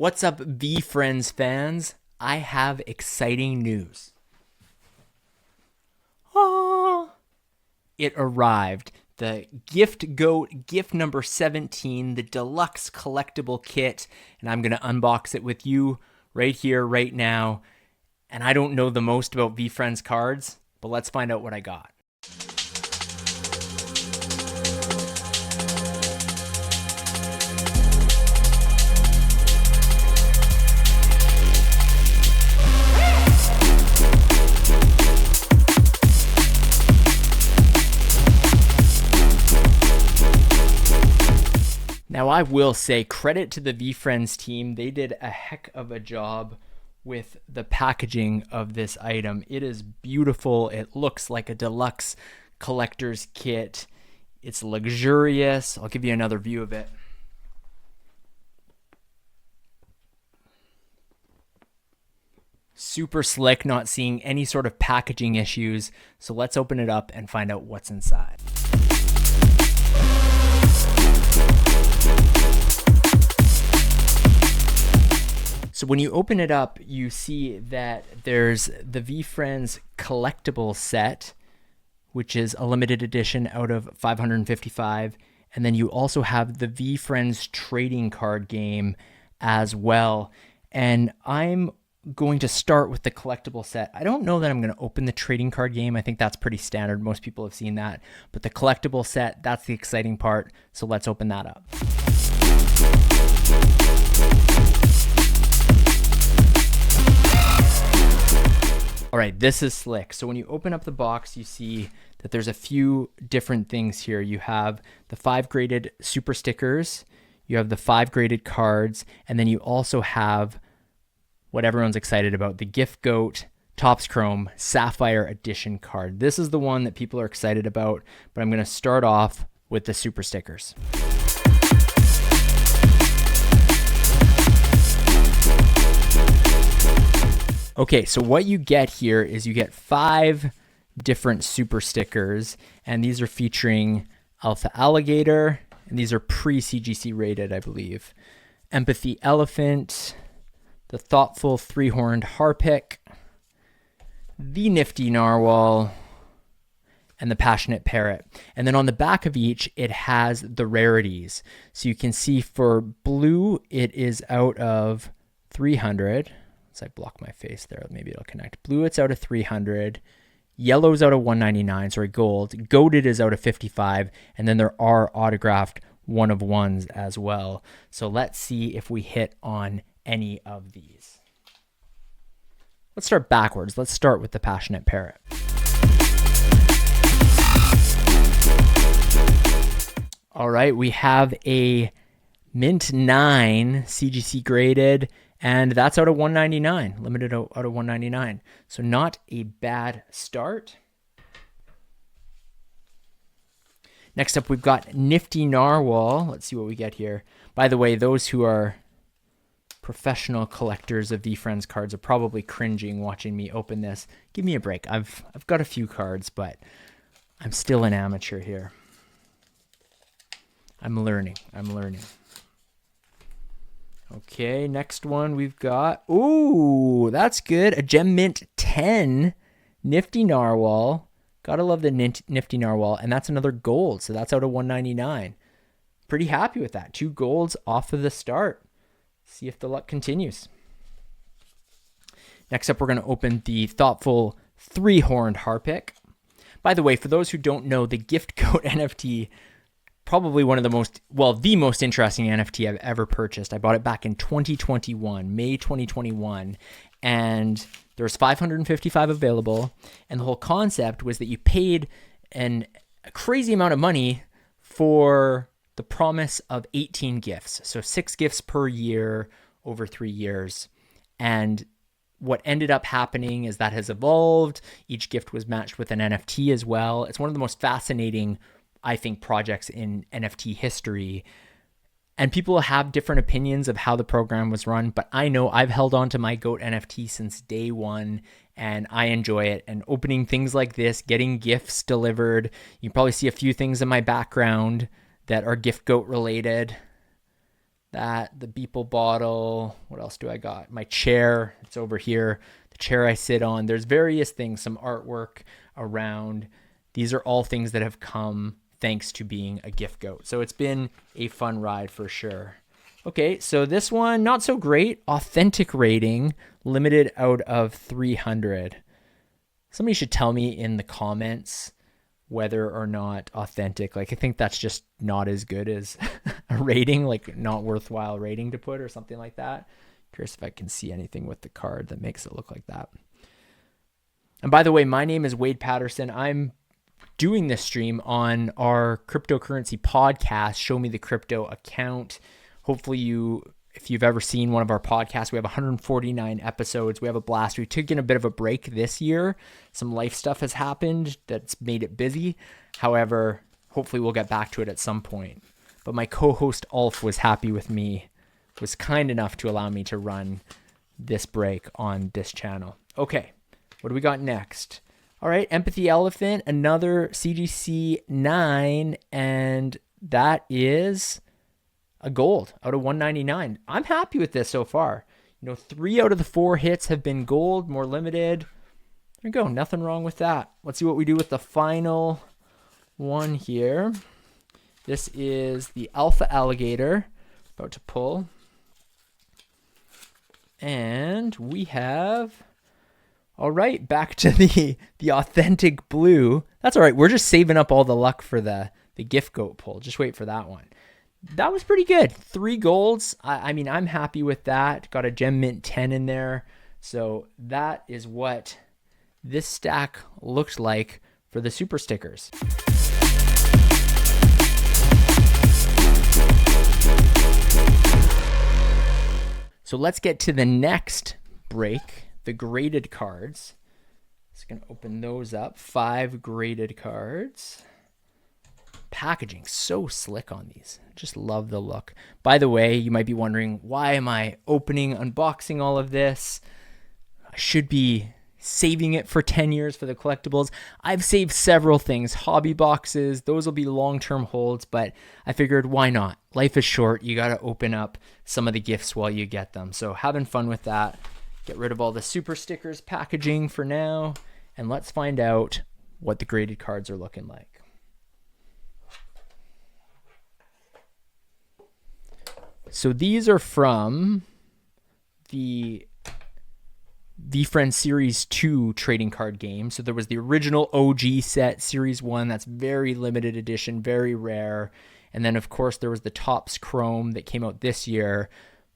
What's up, VeeFriends fans? I have exciting news. It arrived. The Gift Goat gift number 17, the Deluxe collectible kit, and I'm going to unbox it with you right here, right now. And I don't know the most about VeeFriends cards, but let's find out what I got. Now, I will say credit to the VeeFriends team. They did a heck of a job with the packaging of this item. It is beautiful. It looks like a deluxe collector's kit. It's luxurious. I'll give you another view of it. Super slick, not seeing any sort of packaging issues. So let's open it up and find out what's inside. So when you open it up, you see that there's the VeeFriends collectible set, which is a limited edition out of 555. And then you also have the VeeFriends trading card game as well. And I'm going to start with the collectible set. I don't know that I'm going to open the trading card game. I think that's pretty standard. Most people have seen that. But the collectible set, that's the exciting part. So let's open that up. All right, this is slick. So when you open up the box, you see that there's a few different things here. You have the 5 graded super stickers, you have the 5 graded cards, and then you also have what everyone's excited about, the Gift Goat Topps Chrome Sapphire Edition card. This is the one that people are excited about, but I'm going to start off with the super stickers. Okay, so what you get here is you get 5 different super stickers, and these are featuring Alpha Alligator, and these are pre-CGC rated, I believe. Empathy Elephant, the Thoughtful 3-Horned Harpic, the Nifty Narwhal, and the Passionate Parrot. And then on the back of each, it has the rarities. So you can see for blue, it is out of 300. So I block my face there, maybe it'll connect. Blue, it's out of 300. Yellow's out of 199, sorry, gold. Goated is out of 55, and then there are autographed 1-of-1s as well. So let's see if we hit on any of these. Let's start backwards. Let's start with the Passionate Parrot. All right, we have a Mint 9 CGC graded, and that's out of 199, limited out of 199. So not a bad start. Next up, we've got Nifty Narwhal. Let's see what we get here. By the way, those who are professional collectors of VeeFriends cards are probably cringing watching me open this. Give me a break. I've got a few cards, but I'm still an amateur here. I'm learning. Okay, next one we've got, ooh, that's good. A Gem Mint 10 Nifty Narwhal. Gotta love the Nifty Narwhal, and that's another gold, so that's out of 199. Pretty happy with that. 2 golds off of the start. See if the luck continues. Next up, we're gonna open the Thoughtful 3-Horned Harpic. By the way, for those who don't know, the Gift Goat NFT, probably one of the most, well, the most interesting NFT I've ever purchased. I bought it back in 2021, May 2021, and there's 555 available. And the whole concept was that you paid a crazy amount of money for the promise of 18 gifts. So 6 gifts per year over 3 years. And what ended up happening is that has evolved. Each gift was matched with an NFT as well. It's one of the most fascinating, I think, projects in NFT history. And people have different opinions of how the program was run, but I know I've held on to my GOAT NFT since day one, and I enjoy it. And opening things like this, getting gifts delivered, you probably see a few things in my background that are Gift Goat related. that, the Beeple bottle. What else do I got? My chair, it's over here. The chair I sit on. There's various things, some artwork around. These are all things that have come thanks to being a gift goat. So it's been a fun ride for sure. Okay, so this one, not so great. Authentic rating, limited out of 300. Somebody should tell me in the comments whether or not authentic. Like, I think that's just not as good as a rating, like not worthwhile rating to put or something like that. Curious if I can see anything with the card that makes it look like that. And by the way, my name is Wade Paterson. I'm doing this stream on our cryptocurrency podcast, Show Me the Crypto account. Hopefully if you've ever seen one of our podcasts, we have 149 episodes. We have a blast. We've taken a bit of a break this year. Some life stuff has happened that's made it busy. However, hopefully we'll get back to it at some point. But my co-host Ulf was happy with me, was kind enough to allow me to run this break on this channel. Okay, what do we got next? All right, Empathy Elephant, another CGC 9, and that is a gold out of 199. I'm happy with this so far. 3 out of the 4 hits have been gold, more limited. There you go. Nothing wrong with that. Let's see what we do with the final one here. This is the Alpha Alligator. About to pull. And we have... All right, back to the authentic blue. That's all right. We're just saving up all the luck for the gift goat pull. Just wait for that one. That was pretty good. 3 golds. I mean, I'm happy with that. Got a Gem Mint 10 in there. So that is what this stack looked like for the super stickers. So let's get to the next break, the graded cards. Just going to open those up. 5 graded cards. Packaging so slick on these. Just love the look. By the way, you might be wondering, why am I unboxing all of this? I should be saving it for 10 years for the collectibles. I've saved several things, hobby boxes. Those will be long-term holds, but I figured, why not? Life is short. You got to open up some of the gifts while you get them. So having fun with that. Get rid of all the super stickers packaging for now, and let's find out what the graded cards are looking like. So these are from the VeeFriends Series 2 trading card game. So there was the original OG set, Series 1. That's very limited edition, very rare. And then, of course, there was the Topps Chrome that came out this year.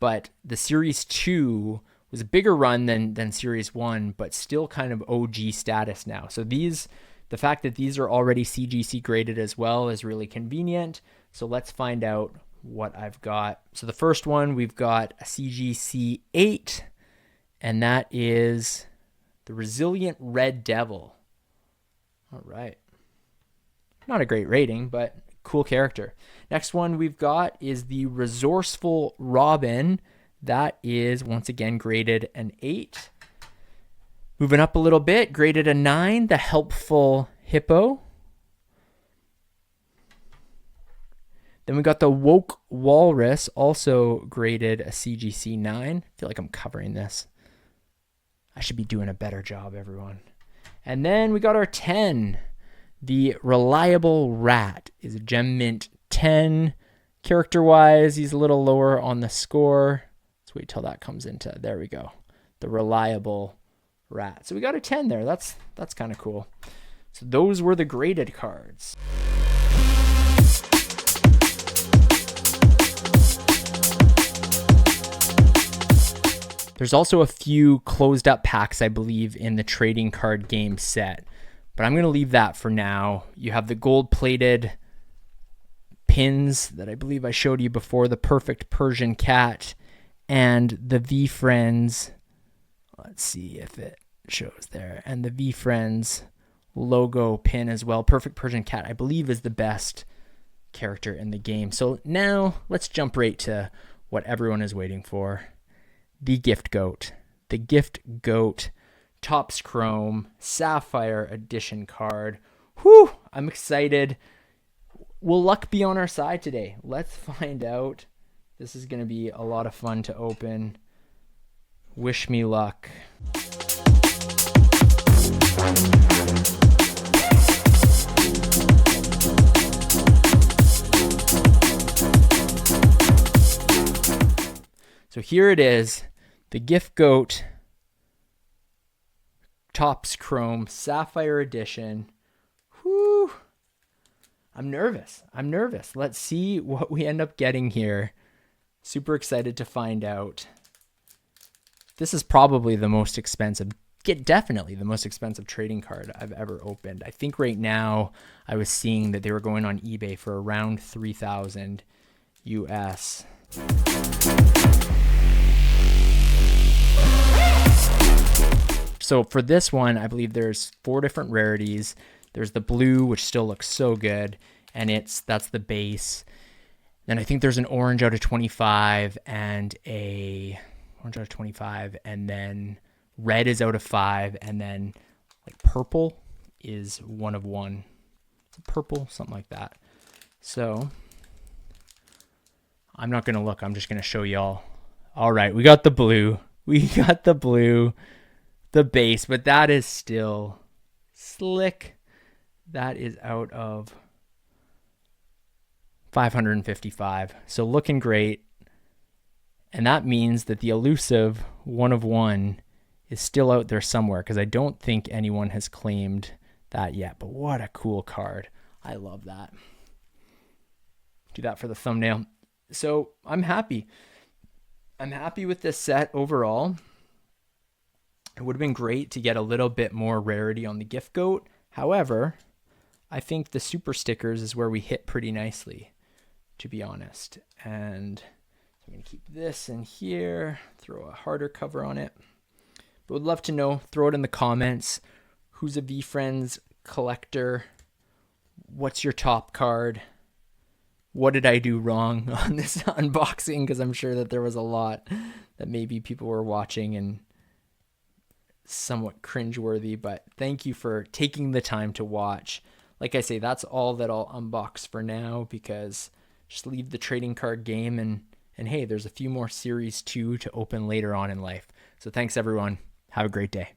But the Series 2 was a bigger run than Series 1, but still kind of OG status now. So the fact that these are already CGC graded as well is really convenient. So let's find out what I've got. So the first one, we've got a CGC 8, and that is the Resilient Red Devil. All right. Not a great rating, but cool character. Next one we've got is the Resourceful Robin. That is, once again, graded an 8. Moving up a little bit, graded a 9, the Helpful Hippo. Then we got the Woke Walrus, also graded a CGC 9. I feel like I'm covering this. I should be doing a better job, everyone. And then we got our 10. The Reliable Rat is a Gem Mint 10. Character-wise, he's a little lower on the score. Let's wait till that comes into, there we go. The Reliable Rat. So we got a 10 there. That's kind of cool. So those were the graded cards. There's also a few closed up packs, I believe, in the trading card game set, but I'm going to leave that for now. You have the gold plated pins that I believe I showed you before, the Perfect Persian Cat, and the VeeFriends. Let's see if it shows there. And the VeeFriends logo pin as well. Perfect Persian Cat, I believe, is the best character in the game. So now let's jump right to what everyone is waiting for. The Gift Goat. The Gift Goat Topps Chrome Sapphire Edition card. Whew! I'm excited. Will luck be on our side today? Let's find out This is going to be a lot of fun to open. Wish me luck. So here it is, the Gift Goat Topps Chrome Sapphire Edition. Whew. I'm nervous. Let's see what we end up getting here. Super excited to find out. This is probably the most expensive, definitely the most expensive trading card I've ever opened. I think right now I was seeing that they were going on eBay for around 3,000 US. So for this one, I believe there's 4 different rarities. There's the blue, which still looks so good, and that's the base. Then I think there's an orange out of 25 and a orange out of 25, and then red is out of 5, and then like purple is 1 of 1. Is it purple? Something like that. So I'm not going to look. I'm just going to show y'all. All right, we got the blue. The base, but that is still slick. That is out of 555. So looking great. And that means that the elusive 1 of 1 is still out there somewhere, because I don't think anyone has claimed that yet. But what a cool card. I love that. Do that for the thumbnail. So I'm happy. I'm happy with this set overall. It would have been great to get a little bit more rarity on the Gift Goat. However, I think the super stickers is where we hit pretty nicely, to be honest. And I'm going to keep this in here, throw a harder cover on it. But would love to know, throw it in the comments. Who's a VeeFriends collector? What's your top card? What did I do wrong on this unboxing? Because I'm sure that there was a lot that maybe people were watching and somewhat cringeworthy, but thank you for taking the time to watch. Like I say, that's all that I'll unbox for now, because just leave the trading card game, and hey, there's a few more series 2 to open later on in life. So thanks everyone. Have a great day.